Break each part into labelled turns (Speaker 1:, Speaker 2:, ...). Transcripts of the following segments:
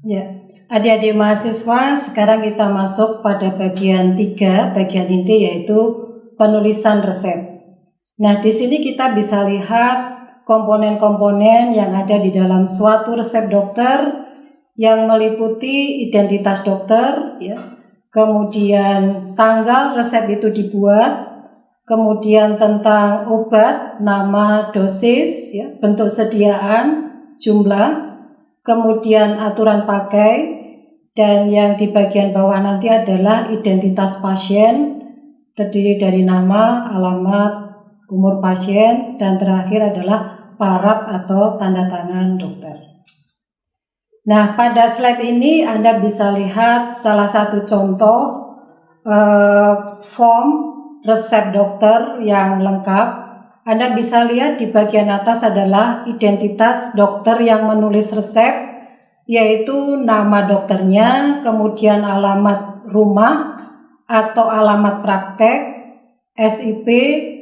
Speaker 1: Ya, adik-adik mahasiswa, sekarang kita masuk pada bagian 3, bagian inti, yaitu penulisan resep. Nah, di sini kita bisa lihat komponen-komponen yang ada di dalam suatu resep dokter yang meliputi identitas dokter, ya, kemudian tanggal resep itu dibuat, kemudian tentang obat, nama, dosis, ya, bentuk sediaan, jumlah, kemudian aturan pakai, dan yang di bagian bawah nanti adalah identitas pasien, terdiri dari nama, alamat, umur pasien, dan terakhir adalah paraf atau tanda tangan dokter. Nah, pada slide ini Anda bisa lihat salah satu contoh form resep dokter yang lengkap. Anda bisa lihat di bagian atas adalah identitas dokter yang menulis resep, yaitu nama dokternya, kemudian alamat rumah atau alamat praktek, SIP,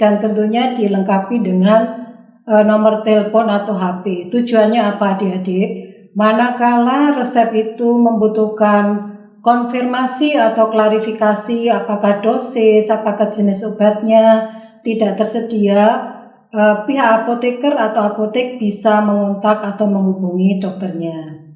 Speaker 1: dan tentunya dilengkapi dengan nomor telepon atau HP. Tujuannya apa, adik-adik? Manakala resep itu membutuhkan konfirmasi atau klarifikasi apakah dosis, apakah jenis obatnya tidak tersedia, pihak apoteker atau apotek bisa mengontak atau menghubungi dokternya.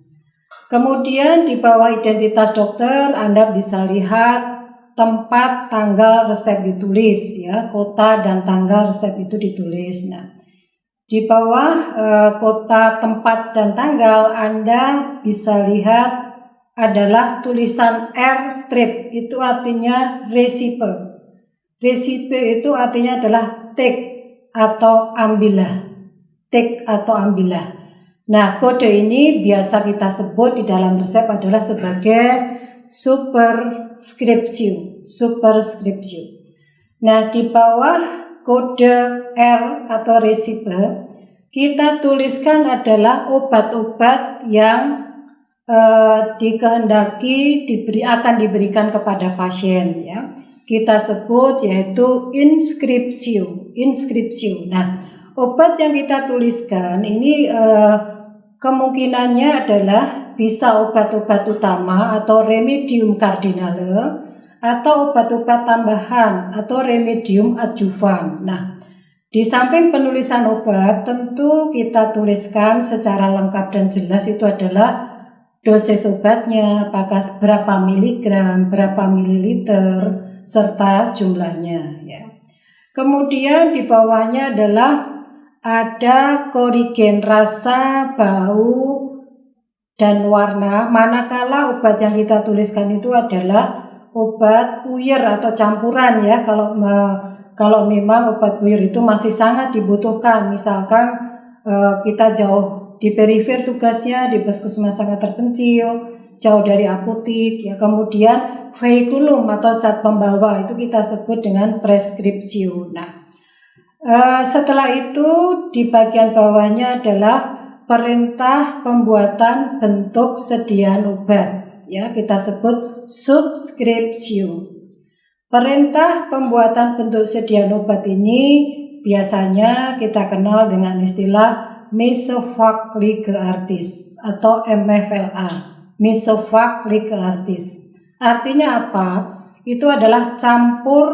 Speaker 1: Kemudian di bawah identitas dokter Anda bisa lihat tempat tanggal resep ditulis, ya, kota dan tanggal resep itu ditulis. Nah, di bawah kota, tempat, dan tanggal Anda bisa lihat adalah tulisan R strip, itu artinya resipe. Resipe itu artinya adalah take atau ambillah. Take atau ambillah. Nah, kode ini biasa kita sebut di dalam resep adalah sebagai superscriptio. Nah, di bawah kode R atau resipe, kita tuliskan adalah obat-obat yang dikehendaki akan diberikan kepada pasien, ya. Kita sebut yaitu inskripsio. Nah, obat yang kita tuliskan ini kemungkinannya adalah bisa obat-obat utama atau remedium cardinale, atau obat-obat tambahan atau remedium adjuvan. Nah, di samping penulisan obat, tentu kita tuliskan secara lengkap dan jelas itu adalah dosis obatnya, apakah berapa miligram, berapa mililiter, serta jumlahnya, ya. Kemudian di bawahnya adalah ada korigen rasa, bau, dan warna manakala obat yang kita tuliskan itu adalah obat puyer atau campuran, ya. Kalau memang obat puyer itu masih sangat dibutuhkan, misalkan kita jauh di perifer tugasnya, di puskesmas sangat terpencil, jauh dari apotik, ya, kemudian veikulum atau zat pembawa itu kita sebut dengan preskripsio. Nah, setelah itu di bagian bawahnya adalah perintah pembuatan bentuk sediaan obat, ya, kita sebut subskripsio. Perintah pembuatan bentuk sediaan obat ini biasanya kita kenal dengan istilah Mesovac Ligue Artis atau MFLA, Mesovac Ligue Artis. Artinya apa? Itu adalah campur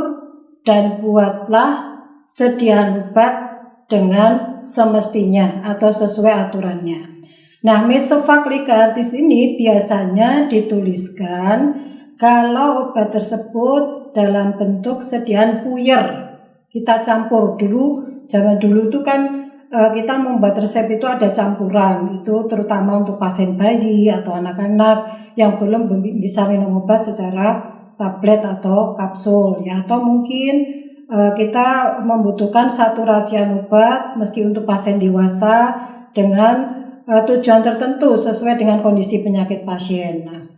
Speaker 1: dan buatlah sediaan obat dengan semestinya atau sesuai aturannya. Nah, Mesovac Ligue Artis ini biasanya dituliskan kalau obat tersebut dalam bentuk sediaan puyer. Kita campur dulu, zaman dulu itu kan kita membuat resep itu ada campuran, itu terutama untuk pasien bayi atau anak-anak yang belum bisa minum obat secara tablet atau kapsul, ya, atau mungkin kita membutuhkan satu racian obat meski untuk pasien dewasa dengan tujuan tertentu sesuai dengan kondisi penyakit pasien. Nah,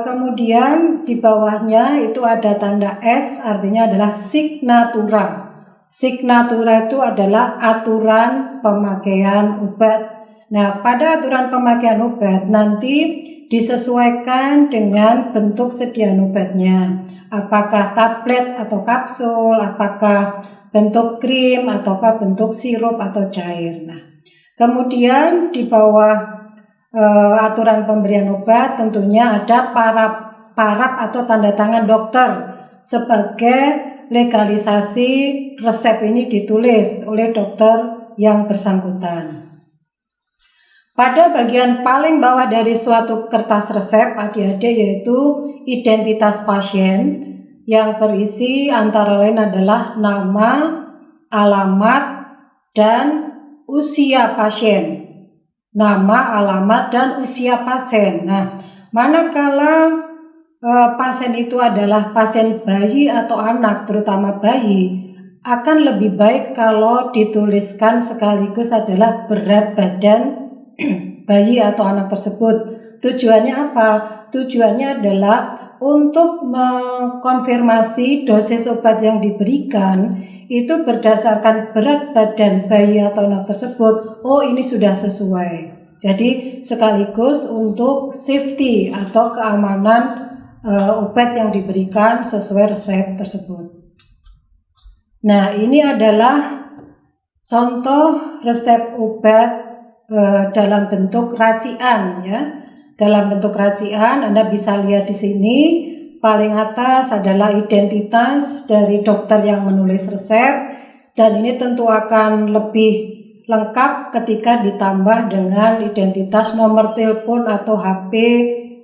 Speaker 1: kemudian di bawahnya itu ada tanda S, artinya adalah signatura. Signatura itu adalah aturan pemakaian obat. Nah, pada aturan pemakaian obat nanti disesuaikan dengan bentuk sediaan obatnya. Apakah tablet atau kapsul, apakah bentuk krim, ataukah bentuk sirup atau cair. Nah, kemudian di bawah aturan pemberian obat tentunya ada paraf atau tanda tangan dokter sebagai legalisasi resep ini ditulis oleh dokter yang bersangkutan. Pada bagian paling bawah dari suatu kertas resep adik-adik yaitu identitas pasien yang berisi antara lain adalah nama, alamat, dan usia pasien. Nama, alamat, dan usia pasien. Nah, manakala pasien itu adalah pasien bayi atau anak, terutama bayi, akan lebih baik kalau dituliskan sekaligus adalah berat badan bayi atau anak tersebut. Tujuannya apa? Tujuannya adalah untuk mengkonfirmasi dosis obat yang diberikan itu berdasarkan berat badan bayi atau anak tersebut. Oh, ini sudah sesuai. Jadi sekaligus untuk safety atau keamanan obat yang diberikan sesuai resep tersebut. Nah, ini adalah contoh resep obat dalam bentuk racian ya. Dalam bentuk racian Anda bisa lihat di sini paling atas adalah identitas dari dokter yang menulis resep dan ini tentu akan lebih lengkap ketika ditambah dengan identitas nomor telepon atau HP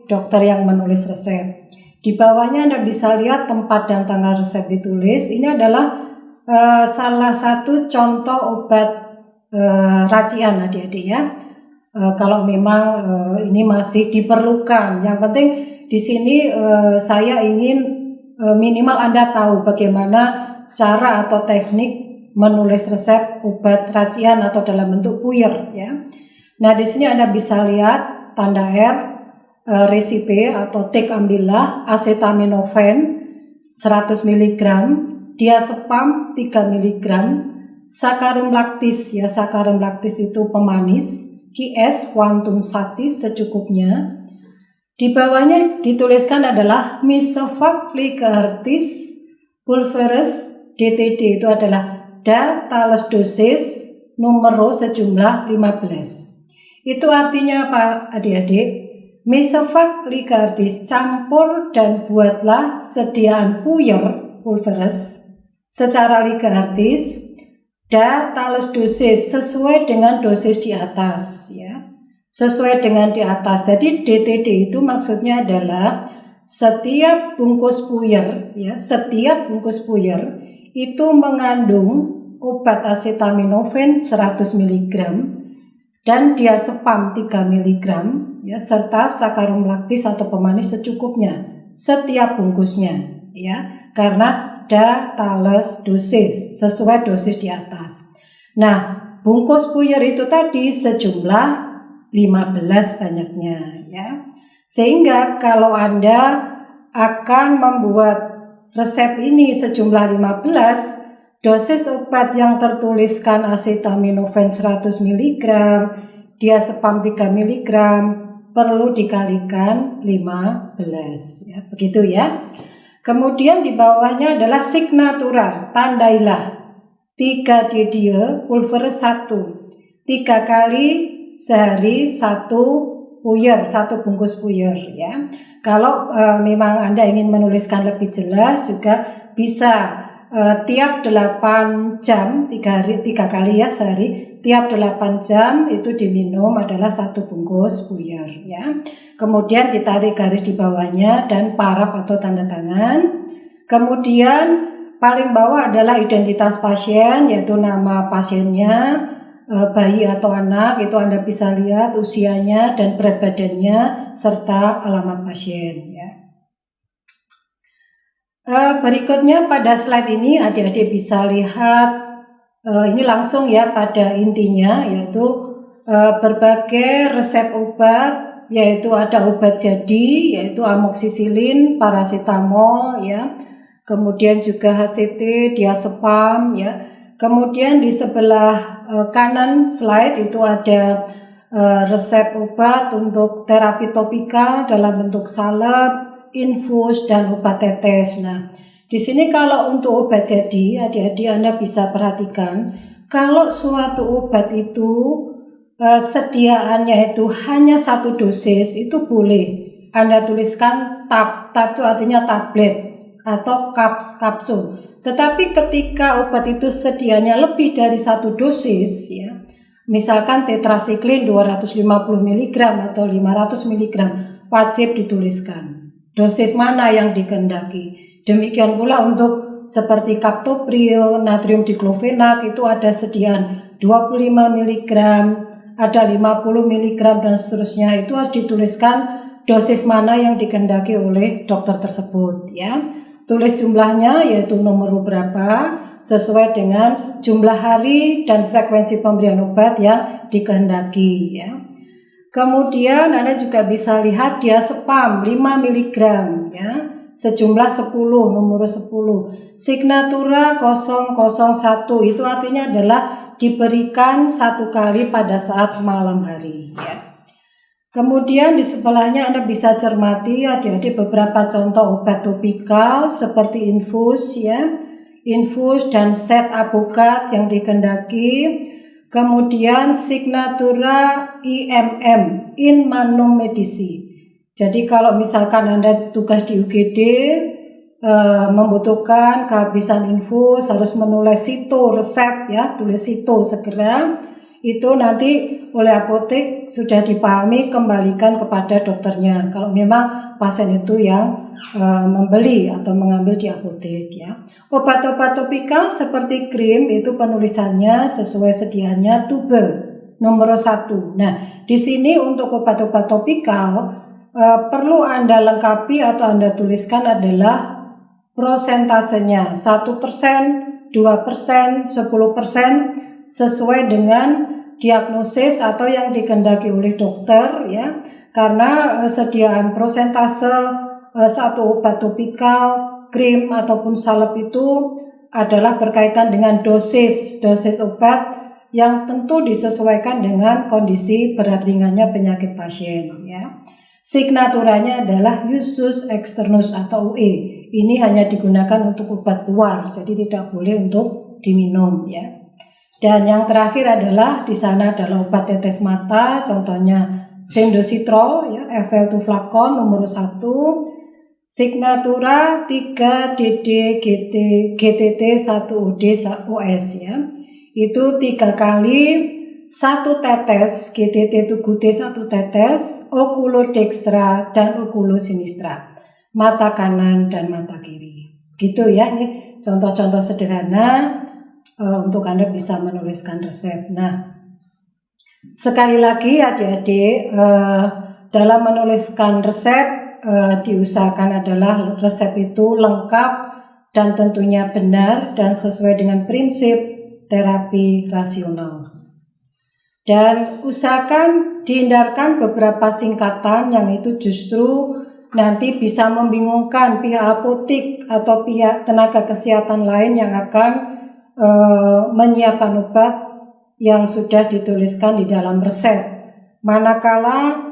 Speaker 1: dokter yang menulis resep. Di bawahnya Anda bisa lihat tempat dan tanggal resep ditulis. Ini adalah salah satu contoh obat racian adik-adik ya. Kalau memang ini masih diperlukan. Yang penting di sini saya ingin minimal Anda tahu bagaimana cara atau teknik menulis resep obat racian atau dalam bentuk puyer ya. Nah, di sini Anda bisa lihat tanda R, resipe atau tik ambillah acetaminophen 100 mg, diazepam 3 mg, sakarum laktis ya, sakarum laktis itu pemanis, QS quantum sati secukupnya. Di bawahnya dituliskan adalah Misovac Fligartis pulveris DTD, itu adalah thales dosis numero sejumlah 15. Itu artinya apa adik-adik? Misovac Fligartis campur dan buatlah sediaan puyer pulveris secara ligartis thales dosis sesuai dengan dosis di atas ya. Sesuai dengan di atas. Jadi DTD itu maksudnya adalah setiap bungkus puyer ya, setiap bungkus puyer itu mengandung obat acetaminophen 100 mg dan diazepam 3 mg ya, serta sakarum laktis atau pemanis secukupnya setiap bungkusnya ya, karena thales dosis sesuai dosis di atas. Nah, bungkus puyer itu tadi sejumlah 15 banyaknya ya. Sehingga kalau Anda akan membuat resep ini sejumlah 15, dosis obat yang tertuliskan acetaminophen 100 mg, diazepam 3 mg perlu dikalikan 15 ya, begitu ya. Kemudian di bawahnya adalah signatura, tandailah 3 DDE pulveris 1, 3 kali sehari 1 puyer, 1 bungkus puyer ya. Kalau memang Anda ingin menuliskan lebih jelas juga bisa tiap 8 jam 3 kali ya sehari, tiap 8 jam itu diminum adalah 1 bungkus puyer ya. Kemudian ditarik garis di bawahnya dan paraf atau tanda tangan. Kemudian paling bawah adalah identitas pasien yaitu nama pasiennya, bayi atau anak, itu Anda bisa lihat usianya dan berat badannya serta alamat pasien ya. Berikutnya pada slide ini adik-adik bisa lihat ini langsung ya pada intinya, yaitu berbagai resep obat, yaitu ada obat jadi yaitu amoksisilin, paracetamol ya, kemudian juga HCT, diazepam ya. Kemudian di sebelah kanan slide itu ada resep obat untuk terapi topikal dalam bentuk salep, infus, dan obat tetes. Nah, di sini kalau untuk obat jadi, adik-adik Anda bisa perhatikan kalau suatu obat itu sediaannya itu hanya 1 dosis, itu boleh Anda tuliskan tab itu artinya tablet atau kapsul. Tetapi ketika obat itu sedianya lebih dari 1 dosis, ya, misalkan tetrasiklin 250 mg atau 500 mg, wajib dituliskan dosis mana yang dikehendaki. Demikian pula untuk seperti kaptopril, natrium diklofenak itu ada sediaan 25 mg, ada 50 mg dan seterusnya. Itu harus dituliskan dosis mana yang dikehendaki oleh dokter tersebut, ya. Tulis jumlahnya yaitu nomor berapa sesuai dengan jumlah hari dan frekuensi pemberian obat yang dikehendaki, ya. Kemudian Anda juga bisa lihat dia spam 5 mg, ya, sejumlah 10, nomor 10. Signatura 001 itu artinya adalah diberikan 1 kali pada saat malam hari, ya. Kemudian di sebelahnya Anda bisa cermati adik-adik beberapa contoh obat topikal seperti infus, ya, infus dan set avokat yang dikehendaki. Kemudian signatura IMM, in manum medici. Jadi kalau misalkan Anda tugas di UGD membutuhkan kehabisan infus, harus menulis sito resep, ya, tulis sito segera. Itu nanti oleh apotek sudah dipahami, kembalikan kepada dokternya kalau memang pasien itu yang membeli atau mengambil di apotek, ya. Obat-obat topikal seperti krim itu penulisannya sesuai sediaannya tube nomor 1. Nah, di sini untuk obat-obat topikal perlu Anda lengkapi atau Anda tuliskan adalah prosentasenya 1%, 2%, 10% sesuai dengan diagnosis atau yang dikehendaki oleh dokter, ya. Karena sediaan prosentase satu obat topikal, krim ataupun salep itu adalah berkaitan dengan dosis obat yang tentu disesuaikan dengan kondisi berat ringannya penyakit pasien, ya. Signaturanya adalah usus externus atau UE. Ini hanya digunakan untuk obat luar, jadi tidak boleh untuk diminum, ya. Dan yang terakhir adalah di sana adalah obat tetes mata, contohnya Sendositrol, ya, FL2 flakon nomor 1, Signatura 3DD GTT 1OD OS, ya. Itu 3 kali 1 tetes GTT Tugu D 1 tetes, okulodextra dan okulosinistra, mata kanan dan mata kiri. Gitu, ya. Ini contoh-contoh sederhana untuk Anda bisa menuliskan resep. Nah, sekali lagi adik-adik, dalam menuliskan resep diusahakan adalah resep itu lengkap dan tentunya benar dan sesuai dengan prinsip terapi rasional. Dan usahakan dihindarkan beberapa singkatan yang itu justru nanti bisa membingungkan pihak apotek atau pihak tenaga kesehatan lain yang akan menyiapkan obat yang sudah dituliskan di dalam resep. Manakala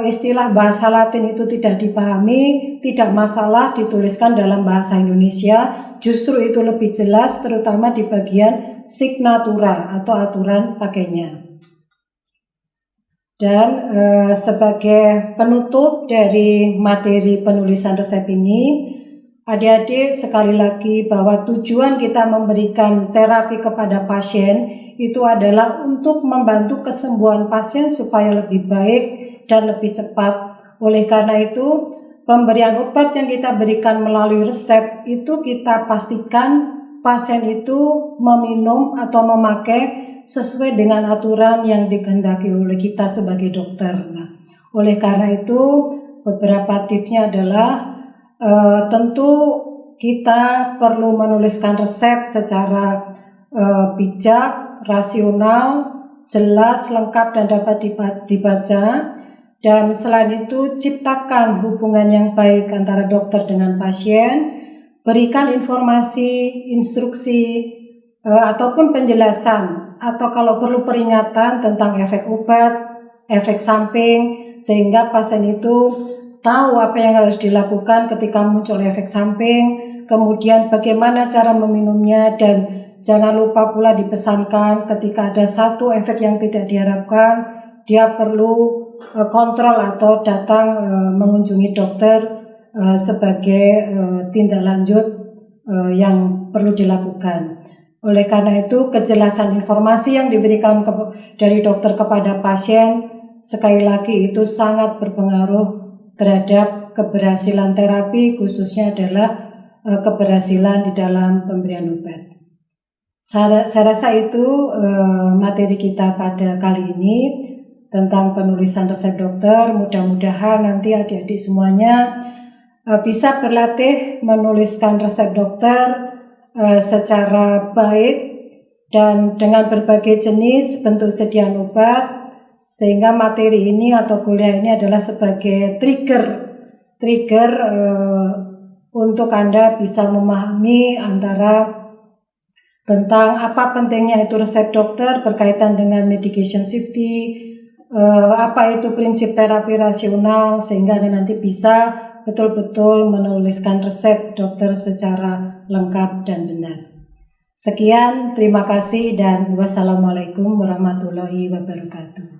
Speaker 1: istilah bahasa Latin itu tidak dipahami, tidak masalah dituliskan dalam bahasa Indonesia, justru itu lebih jelas, terutama di bagian signatura atau aturan pakainya. Dan sebagai penutup dari materi penulisan resep ini, adik-adik, sekali lagi bahwa tujuan kita memberikan terapi kepada pasien itu adalah untuk membantu kesembuhan pasien supaya lebih baik dan lebih cepat. Oleh karena itu, pemberian obat yang kita berikan melalui resep itu kita pastikan pasien itu meminum atau memakai sesuai dengan aturan yang dikehendaki oleh kita sebagai dokter. Nah, oleh karena itu, beberapa tipsnya adalah tentu kita perlu menuliskan resep secara bijak, rasional, jelas, lengkap dan dapat dibaca. Dan selain itu ciptakan hubungan yang baik antara dokter dengan pasien, berikan informasi, instruksi ataupun penjelasan atau kalau perlu peringatan tentang efek obat, efek samping, sehingga pasien itu tahu apa yang harus dilakukan ketika muncul efek samping, kemudian bagaimana cara meminumnya dan jangan lupa pula dipesankan ketika ada satu efek yang tidak diharapkan, dia perlu kontrol atau datang mengunjungi dokter sebagai tindak lanjut yang perlu dilakukan. Oleh karena itu, kejelasan informasi yang diberikan dari dokter kepada pasien sekali lagi itu sangat berpengaruh terhadap keberhasilan terapi, khususnya adalah keberhasilan di dalam pemberian obat. Saya rasa itu materi kita pada kali ini tentang penulisan resep dokter. Mudah-mudahan nanti adik-adik semuanya bisa berlatih menuliskan resep dokter secara baik dan dengan berbagai jenis bentuk sediaan obat, sehingga materi ini atau kuliah ini adalah sebagai trigger untuk Anda bisa memahami tentang apa pentingnya itu resep dokter berkaitan dengan medication safety, apa itu prinsip terapi rasional, sehingga Anda nanti bisa betul-betul menuliskan resep dokter secara lengkap dan benar. Sekian, terima kasih dan wassalamualaikum warahmatullahi wabarakatuh.